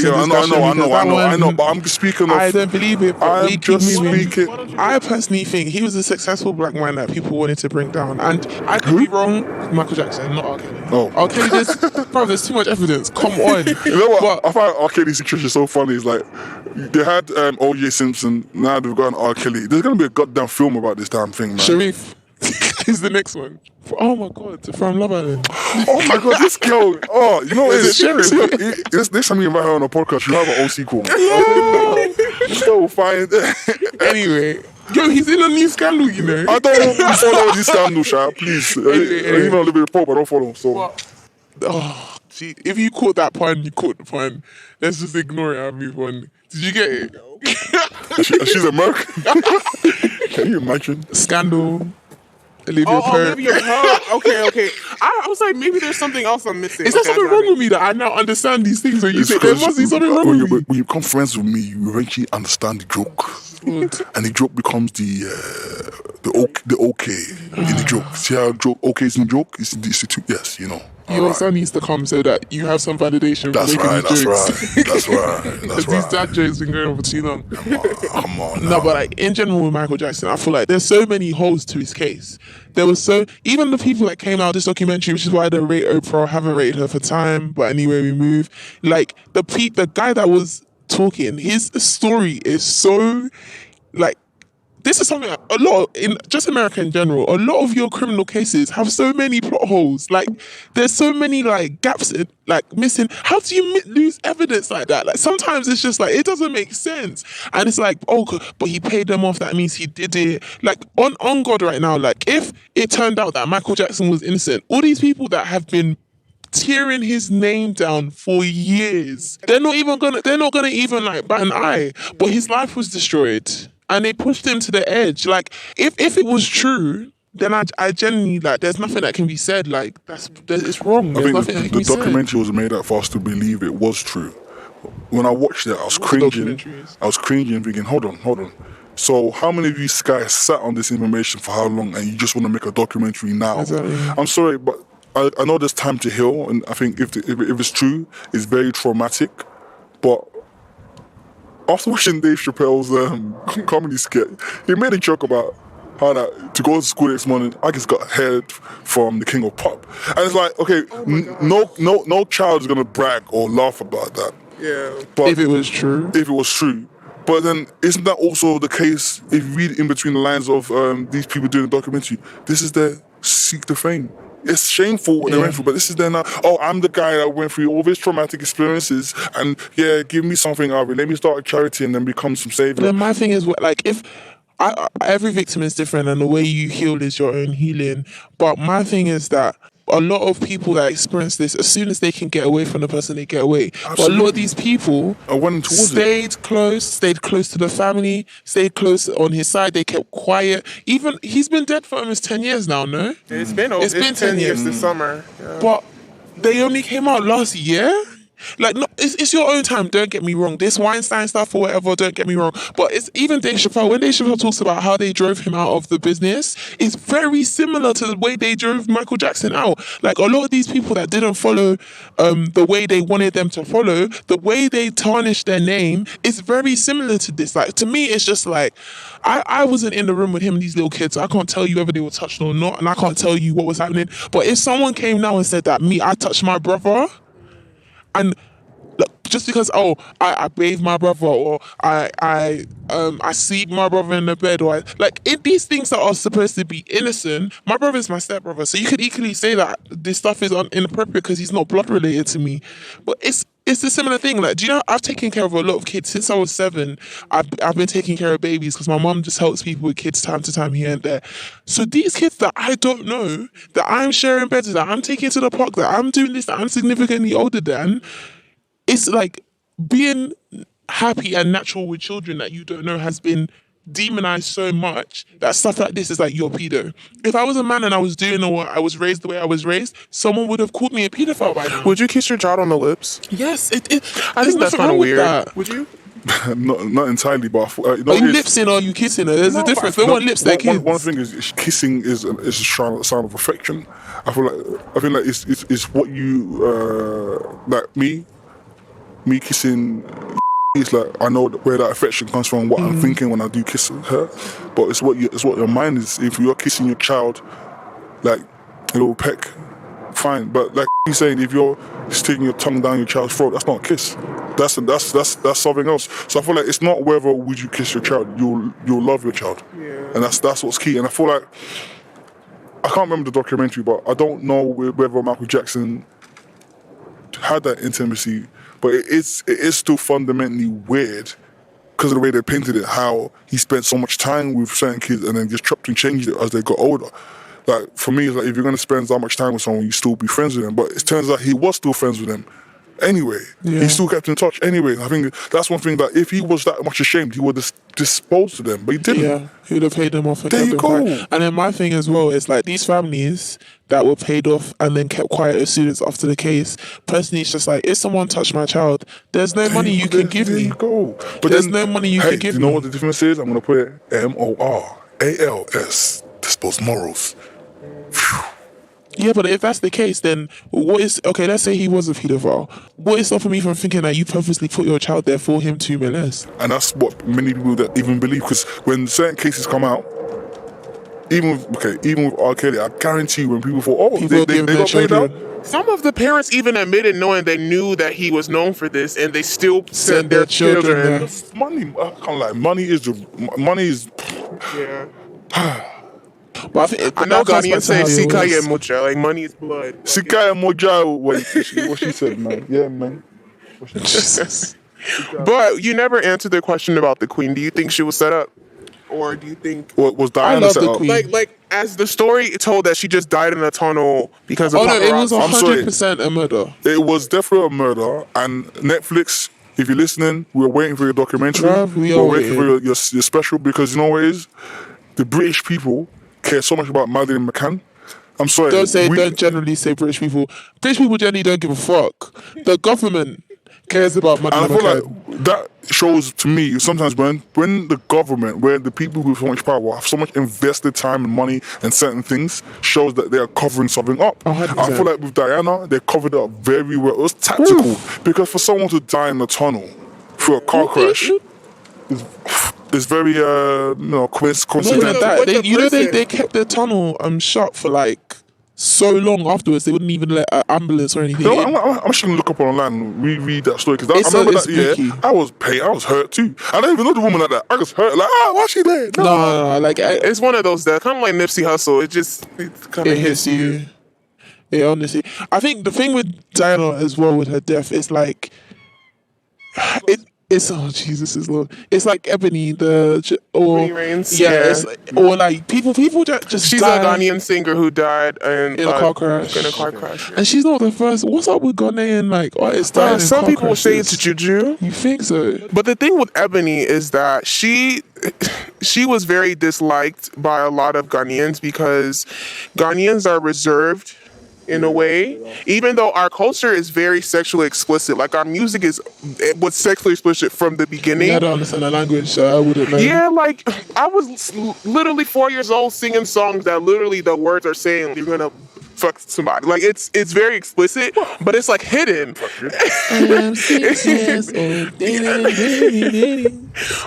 I know, but I'm just speaking of... I don't believe it, but I'm just speaking... I personally think he was a successful black man that people wanted to bring down. And I could be wrong, Michael Jackson, not R. Kelly. Oh. R. Kelly, there's too much evidence. Come on. You know what? I find R. Kelly's situation so funny. It's like, they had O.J. Simpson, now they've got an R. Kelly. There's going to be a goddamn film about this damn thing, man. Sharif is the next one. Oh my God, from Love Island. Oh my God, this girl. Oh, you know what it is? Sharif? Next time you invite her on a podcast, you'll have her own sequel. So fine. Anyway. Yo, he's in a new scandal, you know. I don't follow this scandal, Sha. Please. Anyway. Even a little bit of Pope, I don't follow him. So. Oh, gee, if you caught that pun, you caught the pun. Let's just ignore it and move on. Did you get it? She's American. Can you imagine? Scandal. Olivia Olivia Pope. Okay. I was like, maybe there's something else I'm missing. Is there something wrong with me that I now understand these things? When you say there must be something wrong with me. When you become friends with me, you eventually understand the joke. And the joke becomes the okay in the joke. See how okay is in the joke? It's in the yes, you know. Your son needs to come so that you have some validation for making these jokes. That's right. These dad jokes been going on for too long. Come on. No, but like in general with Michael Jackson, I feel like there's so many holes to his case. There was even the people that came out of this documentary, which is why they rate Oprah, haven't rated her for time. But anyway, we move. Like the guy that was talking, his story is so like. This is something a lot in just America in general. A lot of your criminal cases have so many plot holes. Like there's so many like gaps, missing. How do you lose evidence like that? Like sometimes it's just like it doesn't make sense. And it's like, oh, but he paid them off. That means he did it. Like on God right now. Like if it turned out that Michael Jackson was innocent, all these people that have been tearing his name down for years, they're not gonna even like bat an eye. But his life was destroyed. And they pushed him to the edge. Like, if it was true, then I genuinely, like, there's nothing that can be said. Like, it's wrong. I think nothing that can the be said. documentary was made up for us to believe it was true. When I watched it, I was cringing. Thinking, hold on. So how many of you guys sat on this information for how long and you just want to make a documentary now? Exactly. I'm sorry, but I know there's time to heal. And I think if it's true, it's very traumatic. But after watching Dave Chappelle's comedy skit, he made a joke about how that to go to school next morning, I just got heard from the king of pop. And it's like, okay, no child is going to brag or laugh about that. Yeah. But if it was true. But then isn't that also the case if you read in between the lines of these people doing the documentary? This is their seek to fame. It's shameful what they went through, but this is their now, oh, I'm the guy that went through all these traumatic experiences and yeah, give me something out of it. Let me start a charity and then become some savior. Then my thing is, like, if every victim is different and the way you heal is your own healing. But my thing is that a lot of people that experience this, as soon as they can get away from the person, they get away. Absolutely. But a lot of these people stayed close to the family, stayed close on his side, they kept quiet. Even, he's been dead for almost 10 years now, no? It's been 10 years this summer. Yeah. But they only came out last year? Like, no, it's your own time, don't get me wrong. This Weinstein stuff or whatever, don't get me wrong. But it's even Dave Chappelle, when Dave Chappelle talks about how they drove him out of the business, it's very similar to the way they drove Michael Jackson out. Like, a lot of these people that didn't follow the way they wanted them to follow, the way they tarnished their name is very similar to this. Like, to me, it's just like, I wasn't in the room with him and these little kids, so I can't tell you whether they were touched or not, and I can't tell you what was happening. But if someone came now and said that I touched my brother, And look, just because I bathe my brother, or I sleep my brother in the bed, or these things that are supposed to be innocent. My brother is my stepbrother, so you could equally say that this stuff is inappropriate because he's not blood related to me. But it's a similar thing. Like, do you know, I've taken care of a lot of kids since I was 7. I've been taking care of babies because my mum just helps people with kids time to time here and there. So these kids that I don't know, that I'm sharing beds with, that I'm taking to the park, that I'm doing this, that I'm significantly older than, it's like being happy and natural with children that you don't know has been demonized so much that stuff like this is like, you're pedo. If I was a man and I was doing, or I was raised the way I was raised, someone would have called me a pedophile by now. Would you kiss your child on the lips? Yes, I think that's kind of weird. Would you? not entirely, but Are you lipsing or are you kissing her? There's a difference. They want lips, they're kids. One thing is kissing is a sign of affection. I feel like it's what you like me kissing. It's like, I know where that affection comes from, what I'm thinking when I do kiss her, but it's what your mind is. If you're kissing your child, like a little peck, fine. But like he's saying, if you're sticking your tongue down your child's throat, that's not a kiss. That's something else. So I feel like it's not whether would you kiss your child, you'll love your child, and that's what's key. And I feel like I can't remember the documentary, but I don't know whether Michael Jackson had that intimacy. But it is still fundamentally weird because of the way they painted it, how he spent so much time with certain kids and then just chopped and changed it as they got older. Like, for me, it's like, if you're going to spend that much time with someone, you still be friends with them. But it turns out he was still friends with them anyway. Yeah. He still kept in touch anyway. I think that's one thing that if he was that much ashamed, he would have disposed of them, but he didn't. Yeah, he would have paid them off. And there you go. Quiet. And then my thing as well is like, these families that were paid off and then kept quiet as soon as after the case, personally, it's just like, if someone touched my child, there's no money you can give me. There you go. But there's no money you can give me. You know what the difference is? I'm going to put it MORALS. Dispose morals. Phew. Yeah, but if that's the case, then what is... Okay, let's say he was a paedophile. What is stopping me from thinking that you purposely put your child there for him to molest? And that's what many people that even believe, because when certain cases come out, even with R. Kelly, I guarantee you when people thought, they got paid out. Some of the parents even admitted knowing they knew that he was known for this, and they still sent their children there. Money, I can't lie. Money is. Yeah. But I know Ghanaians say "Sikaya moja," like money is blood. Sikaya moja, what she said, man. Yeah, man. But you never answered the question about the Queen. Do you think she was set up, or do you think what was Diana set up? Like as the story told that she just died in a tunnel because of it was 100% a murder. It was definitely a murder, and Netflix. If you're listening, we're waiting for your documentary. We're waiting for your special, because you know what it is? The British people care so much about Madeleine McCann. I'm sorry. Don't generally say British people. British people generally don't give a fuck. The government cares about Madeleine McCann. And I feel like that shows to me sometimes when the government, where the people with so much power have so much invested time and money in certain things, shows that they are covering something up. 100%. I feel like with Diana, they covered it up very well. It was tactical. Because for someone to die in a tunnel through a car crash, it's very coincidental. They kept the tunnel shut for like so long afterwards. They wouldn't even let an ambulance or anything. I'm just gonna look up online and reread that story, because I remember that year I was hurt too. I don't even know the woman like that. I was hurt like, why's she there? No, like it's one of those that kind of like Nipsey Hussle. It hits you. Yeah, honestly, I think the thing with Diana as well with her death is like It's Jesus is Lord. It's like Ebony, Reigns. Yeah. Or like people just. She's a Ghanaian singer who died in a car crash. And she's not the first. What's up with Ghanaian artists dying in some car people crashes? say it's juju. You think so? But the thing with Ebony is that she was very disliked by a lot of Ghanaians because Ghanaians are reserved in a way, even though our culture is very sexually explicit. Like, our music was sexually explicit from the beginning. I don't understand the language, so I wouldn't know. Yeah, like, I was literally 4 years old singing songs that literally the words are saying you're gonna fuck somebody. Like, it's very explicit, but it's like hidden. I am 6 years old.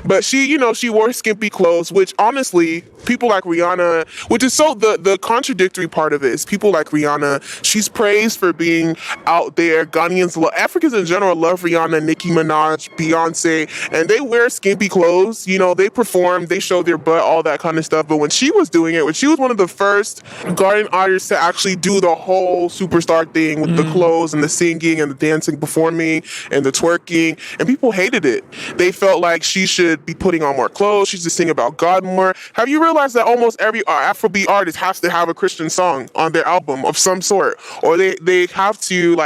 But she, she wore skimpy clothes, which honestly, people like Rihanna, which is so the contradictory part of it is people like Rihanna, she's praised for being out there. Africans in general love Rihanna, Nicki Minaj, Beyonce, and they wear skimpy clothes. They perform, they show their butt, all that kind of stuff. But when she was doing it, when she was one of the first garden artists to actually do the whole superstar thing with the clothes and the singing and the dancing, performing and the twerking, and people hated it. They felt like she should be putting on more clothes. She should sing about God more. Have you realized that almost every Afrobeat artist has to have a Christian song on their album of some sort, or they have to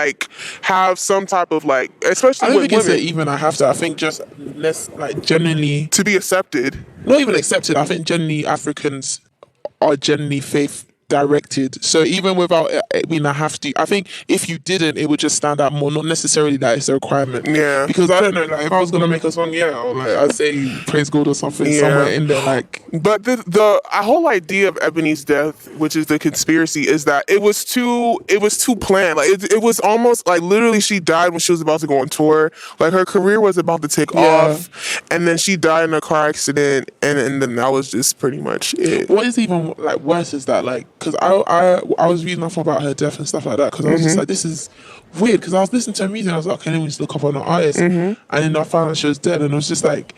have some type of especially I don't with think it's women, even I have to. I think just less generally, to be accepted. not even accepted. I think generally Africans are generally faith directed. So even without it being I have to, I think if you didn't, it would just stand out more. Not necessarily that it's a requirement. Yeah. Because I don't know, if I was gonna make a song, I'd say praise God or something somewhere in there. But the whole idea of Ebony's death, which is the conspiracy, is that it was too planned. It was almost literally she died when she was about to go on tour. Her career was about to take off, and then she died in a car accident, and then that was just pretty much it. What is even worse is that because I was reading up about her death and stuff like that, because I was just this is weird, because I was listening to her music and I was like, okay, let me just look up on the artist, and then I found out she was dead, and I was just like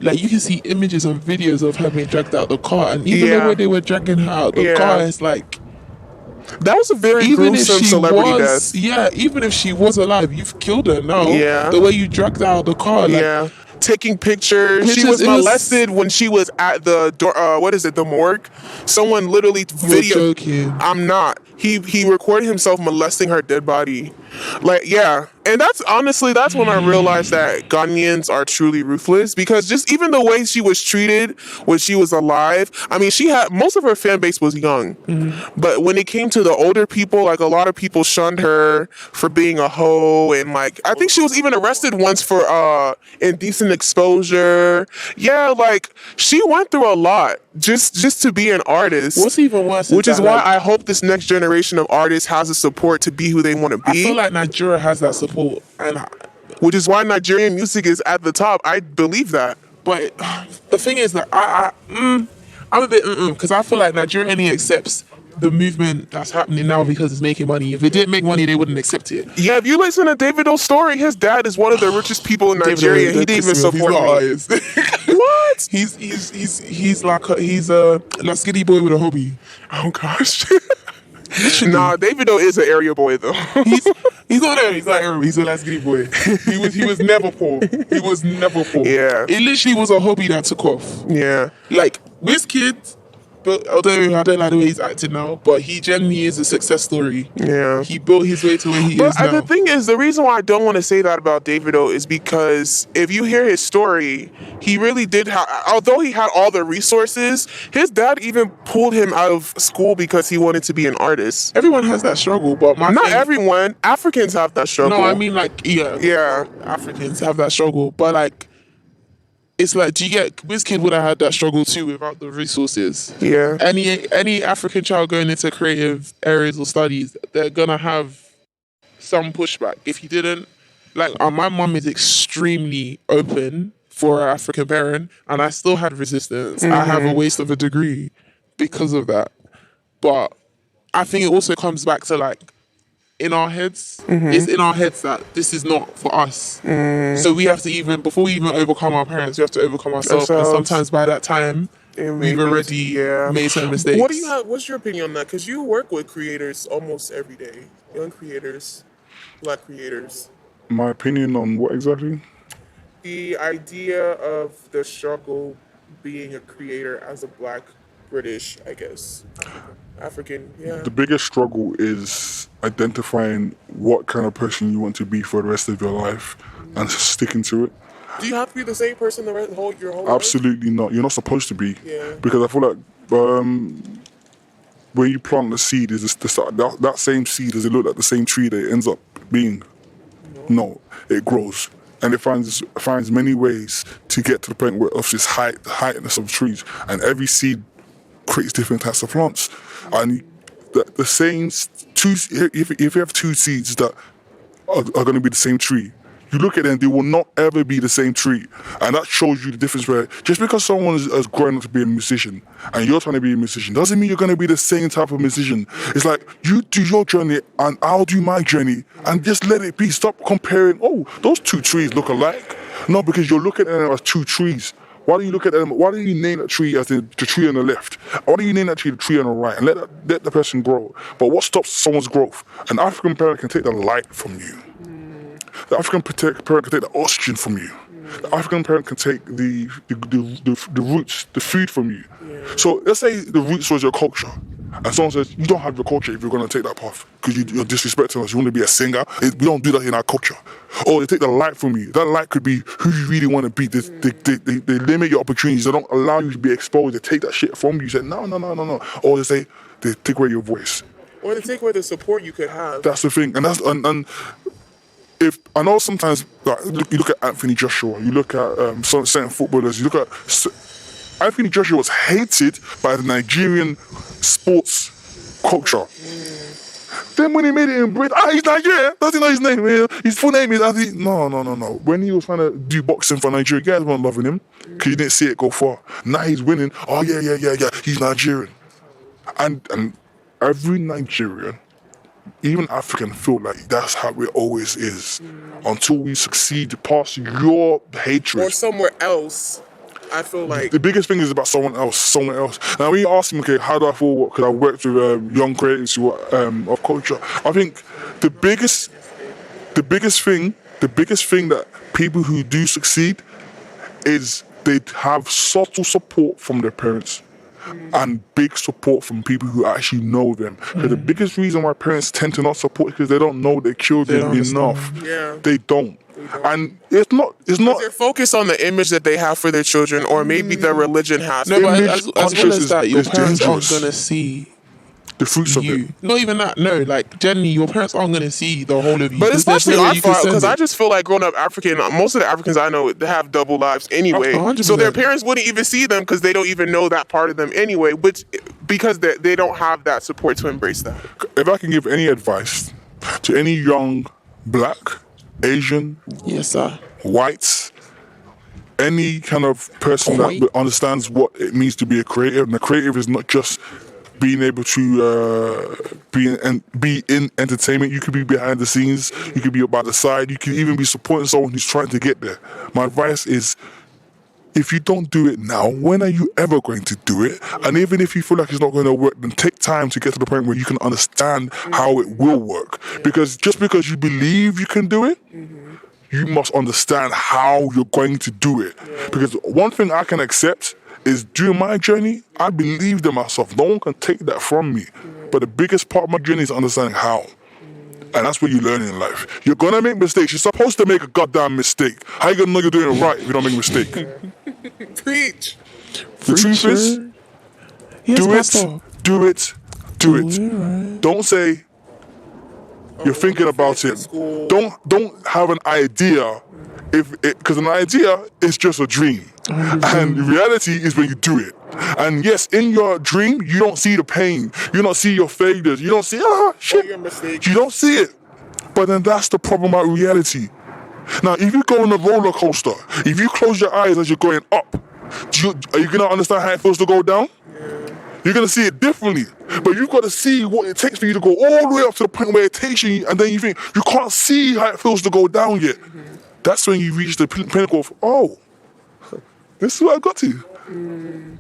you can see images and videos of her being dragged out the car, and even the way they were dragging her out the car, it's that was a very gruesome celebrity death. Yeah, even if she was alive, you've killed her now. Yeah. The way you dragged her out the car, taking pictures. She was molested when she was at the the morgue. Someone literally videoed. Joking. I'm not. He recorded himself molesting her dead body. And that's when I realized that Ghanaians are truly ruthless, because just even the way she was treated when she was alive, I mean, she had, most of her fan base was young, but when it came to the older people, a lot of people shunned her for being a hoe, and I think she was even arrested once for indecent exposure. She went through a lot just to be an artist. What's even worse, which is why I hope this next generation of artists has the support to be who they want to be. I feel like Nigeria has that support, which is why Nigerian music is at the top. I believe that. But the thing is that I'm a bit because I feel like Nigeria only accepts the movement that's happening now because it's making money. If it didn't make money, they wouldn't accept it. Yeah, if you listen to Davido's story, his dad is one of the richest people in Nigeria. He didn't even support me. What? He's a skinny boy with a hobby. Oh gosh. Nah, Davido is an area boy though. He's not there. He's like he's a skinny boy. He was never poor. He was never poor. Yeah. It literally was a hobby that took off. Yeah. Wizkid, but although I don't like the way he's acting now, but he genuinely is a success story. Yeah. He built his way to where he is now. The thing is, the reason why I don't want to say that about Davido is because if you hear his story, he really did although he had all the resources, his dad even pulled him out of school because he wanted to be an artist. Everyone has that struggle, but not everyone. Africans have that struggle. No, I mean Africans have that struggle, but it's do you get Wizkid would have had that struggle too without the resources. Yeah. Any African child going into creative areas or studies, they're gonna have some pushback. If he didn't, my mum is extremely open for an African parent, and I still had resistance. I have a waste of a degree because of that. But I think it also comes back to in our heads, it's in our heads that this is not for us. So we have to before we even overcome our parents, we have to overcome ourselves. And sometimes by that time, we've already made certain mistakes. What's your opinion on that? Because you work with creators almost every day. Young creators, Black creators. My opinion on what exactly? The idea of the struggle being a creator as a Black British, I guess. African, yeah. The biggest struggle is identifying what kind of person you want to be for the rest of your life and sticking to it. Do you have to be the same person your whole life? Absolutely not. You're not supposed to be. Yeah. Because I feel like when you plant the seed, is that same seed, does it look like the same tree that it ends up being? No, it grows. And it finds many ways to get to the point of this heightness of trees. And every seed creates different types of plants. And the same if you have two seeds that are going to be the same tree, You look at them, they will not ever be the same tree. And that shows you the difference where just because someone has grown up to be a musician and you're trying to be a musician doesn't mean you're going to be the same type of musician. It's like you do your journey and I'll do my journey and just let it be. Stop comparing, oh, those two trees look alike. No, because you're looking at them as two trees. Why do you look at them? Why do you name that tree as the tree on the left? Why do you name that tree the tree on the right and let the person grow? But what stops someone's growth? An African parent can take the light from you. The African parent can take the oxygen from you. The African parent can take the roots, the food from you. So let's say the roots was your culture. And someone says, you don't have your culture if you're going to take that path because you're disrespecting us. You want to be a singer. We don't do that in our culture. Or they take the light from you. That light could be who you really want to be. They limit your opportunities. They don't allow you to be exposed. They take that shit from you. You say, no. Or they say, they take away your voice. Or they take away the support you could have. That's the thing. And if I know sometimes, like, you look at Anthony Joshua, you look at some certain footballers, you look at Anthony Joshua was hated by the Nigerian sports culture. Then when he made it in Britain, he's Nigerian. Does he know his name? His full name is Anthony. No. When he was trying to do boxing for Nigeria, guys weren't loving him because you didn't see it go far. Now he's winning. Oh yeah. He's Nigerian, and every Nigerian, even African, feel like that's how it always is until we succeed past your hatred. Or somewhere else, I feel like. The biggest thing is about someone else. Now when you ask me, okay, how do I feel? Because I worked with young creators of culture. I think the biggest thing that people who do succeed is they have subtle support from their parents. And big support from people who actually know them. Because the biggest reason why parents tend to not support is because they don't know their children enough. Yeah. They don't. And it's not. They're focused on the image that they have for their children, or maybe their religion has. No, but Image as well conscious as that, your is parents aren't dangerous. gonna see The fruits of you. it. Not even that. No, like generally, your parents aren't gonna see the whole of you. But There's especially no way our you can fault, send because it. I just feel like growing up African, most of the Africans I know, they have double lives anyway. 100%. So their parents wouldn't even see them because they don't even know that part of them anyway, because they don't have that support to embrace that. If I can give any advice to any young black, Asian, Yes, sir. whites, any kind of person that understands what it means to be a creative, and a creative is not just being able to be in entertainment. You could be behind the scenes, you could be by the side, you could even be supporting someone who's trying to get there. My advice is, if you don't do it now, when are you ever going to do it? And even if you feel like it's not going to work, then take time to get to the point where you can understand how it will work. Because just because you believe you can do it, you must understand how you're going to do it. Because one thing I can accept is during my journey, I believed in myself. No one can take that from me. But the biggest part of my journey is understanding how. And that's what you learn in life. You're gonna make mistakes. You're supposed to make a goddamn mistake. How you gonna know you're doing it right if you don't make a mistake? Preach. The truth is, do it. Right. Don't say you're thinking about it. Don't have an idea, because an idea is just a dream, and reality is when you do it. And yes, in your dream, you don't see the pain, you don't see your failures, you don't see shit, your mistakes. you don't see it. But then that's the problem about reality. Now, if you go on a roller coaster, if you close your eyes as you're going up, are you gonna understand how it feels to go down? You're gonna see it differently, but you've got to see what it takes for you to go all the way up to the point where it takes you, and then you think you can't see how it feels to go down yet. That's when you reach the pinnacle of, oh, this is what I got to.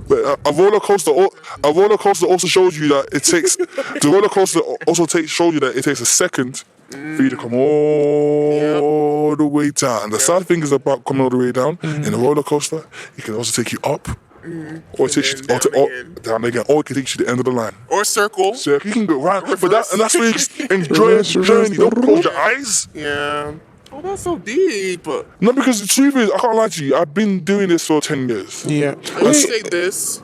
But a roller coaster also shows you that it takes. The roller coaster also shows you that it takes a second for you to come all the way down. And the sad thing is about coming all the way down in a roller coaster. It can also take you up, or it takes you down again, or it can take you to the end of the line. Or circle. So you can go round, but that's where you enjoy the journey. Don't close your eyes. Yeah. Oh, that's so deep. No, because the truth is, I can't lie to you. I've been doing this for 10 years. Yeah. Let's say this.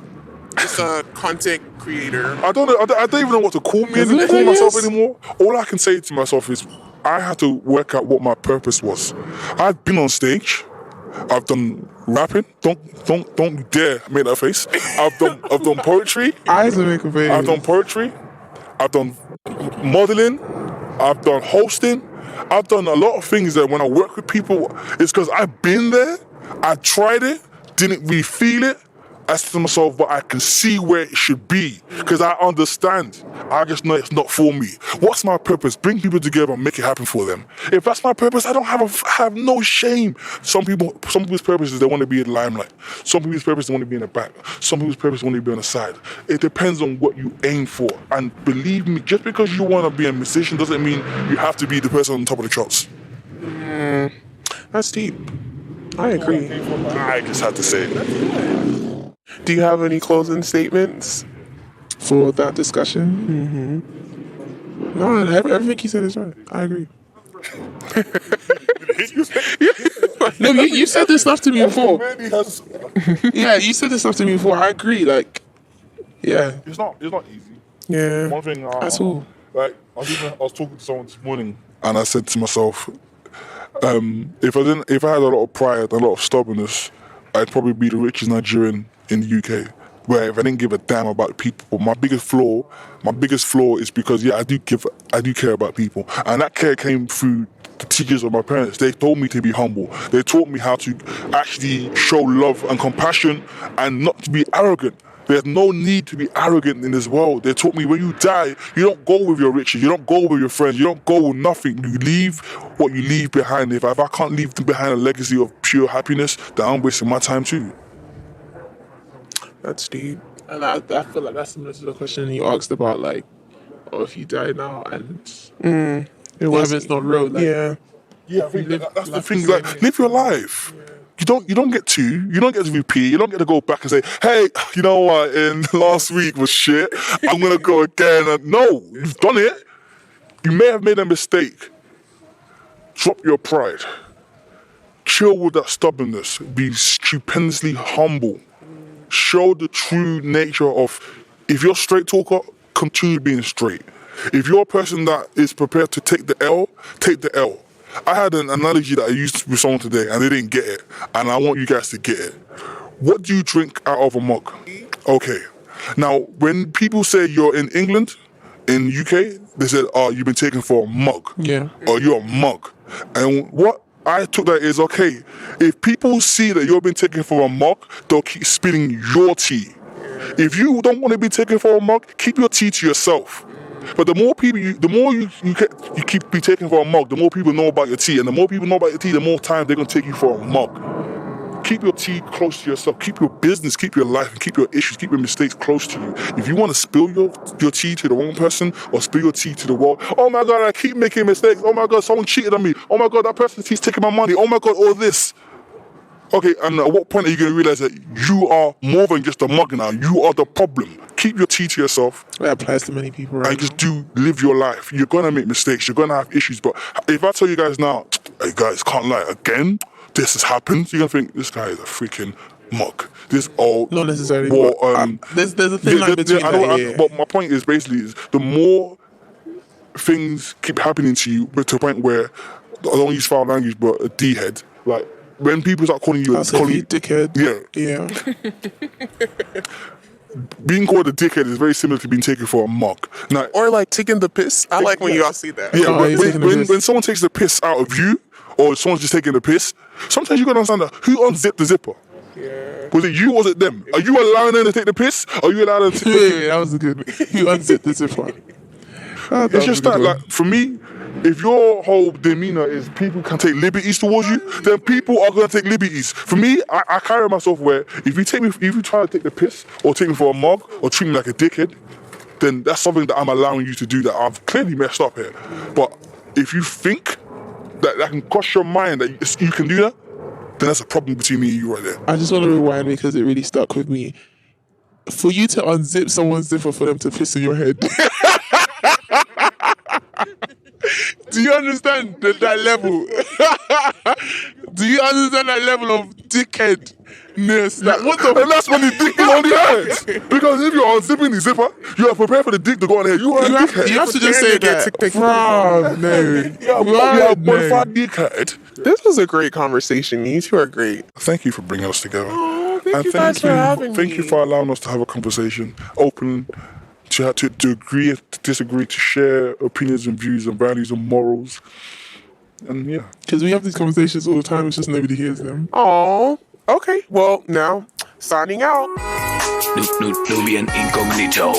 Just a content creator. I don't even know what to call myself anymore. All I can say to myself is, I had to work out what my purpose was. I've been on stage. I've done rapping. Don't dare make that face. I've done poetry. Eyes are making face. I've done poetry. I've done modeling. I've done hosting. I've done a lot of things that when I work with people, it's because I've been there, I tried it, didn't really feel it. I said to myself, but I can see where it should be because I understand. I just know it's not for me. What's my purpose? Bring people together and make it happen for them. If that's my purpose, I don't have no shame. Some people's purpose is they want to be in the limelight. Some people's purpose they want to be in the back. Some people's purpose want to be on the side. It depends on what you aim for. And believe me, just because you want to be a musician doesn't mean you have to be the person on top of the charts. That's deep. I agree. I just had to say it. Do you have any closing statements for that discussion? No, everything he said is right. I agree. No, you said this stuff to me before. Yeah, you said this stuff to me before. I agree. Like, yeah. It's not easy. Yeah. One thing, that's all. Like I was talking to someone this morning, and I said to myself, if I had a lot of pride, a lot of stubbornness, I'd probably be the richest Nigerian in the UK. Where if I didn't give a damn about people, my biggest flaw is because I do care about people, and that care came through the teachers of my parents. They told me to be humble. They taught me how to actually show love and compassion and not to be arrogant. There's no need to be arrogant in this world. They taught me when you die, you don't go with your riches, you don't go with your friends, you don't go with nothing. You leave what you leave behind. If I can't leave behind a legacy of pure happiness, then I'm wasting my time too. That's deep. And I feel like that's similar to the question you asked about, like, if you die now and heaven's not real. Like, yeah, I think that's the thing. Like, live your life. Yeah. You don't get to repeat. You don't get to go back and say, hey, you know what? In last week was shit. I'm gonna go again. No, you've done it. You may have made a mistake. Drop your pride. Chill with that stubbornness. Be stupendously humble. Show the true nature of, if you're a straight talker, continue being straight. If you're a person that is prepared to take the L, take the L. I had an analogy that I used with someone today and they didn't get it, and I want you guys to get it. What do you drink out of a mug? Okay. Now, when people say you're in England, in UK, they said, oh, you've been taken for a mug. Yeah. Or you're a mug. And what I took that is, okay, if people see that you've been taken for a mug, they'll keep spilling your tea. If you don't want to be taken for a mug, keep your tea to yourself. But the more people, you keep be taken for a mug, the more people know about your tea. And the more people know about your tea, the more time they're going to take you for a mug. Keep your tea close to yourself. Keep your business, keep your life, and keep your issues, keep your mistakes close to you. If you want to spill your tea to the wrong person or spill your tea to the world, oh my God, I keep making mistakes. Oh my God, someone cheated on me. Oh my God, that person keeps taking my money. Oh my God, all this. Okay, and at what point are you going to realize that you are more than just a mug now? You are the problem. Keep your tea to yourself. That applies to many people, right? And just live your life. You're going to make mistakes. You're going to have issues. But if I tell you guys now, hey guys, can't lie, again, this has happened, you're going to think, this guy is a freaking mug. This all... Not necessarily. There's a thin line between but my point is basically, the more things keep happening to you, to the point where, I don't use foul language, but a D-head, like, when people start calling you dickhead. Yeah. Being called a dickhead is very similar to being taken for a mug. Now, or like taking the piss. I like when you all see that. Yeah, when someone takes the piss out of you, or someone's just taking the piss, sometimes you gotta understand that who unzipped the zipper? Yeah. Was it you or was it them? Are you allowing them to take the piss? Are you allowing them to that was a good one. You unzipped the zipper. It's just that, like, for me, if your whole demeanor is people can take liberties towards you, then people are going to take liberties. For me, I carry myself where if you try to take the piss or take me for a mug or treat me like a dickhead, then that's something that I'm allowing you to do that I've clearly messed up here. But if you think that can cross your mind that you can do that, then that's a problem between me and you right there. I just want to rewind because it really stuck with me. For you to unzip someone's zipper for them to piss in your head. Do you understand that level? Do you understand that level of dickheadness? Like, what the? And that's when the dick is on the head. Because if you're unzipping the zipper, you are prepared for the dick to go on the head. You have to just say that. You're a modified dickhead. This was a great conversation. You two are great. Thank you for bringing us together. Oh, thank you guys for having me. Thank you for allowing us to have a conversation, open, to agree, to disagree, to share opinions and views and values and morals. And yeah. Because we have these conversations all the time. It's just nobody hears them. Oh, okay. Well, now signing out. Nubian Incognito.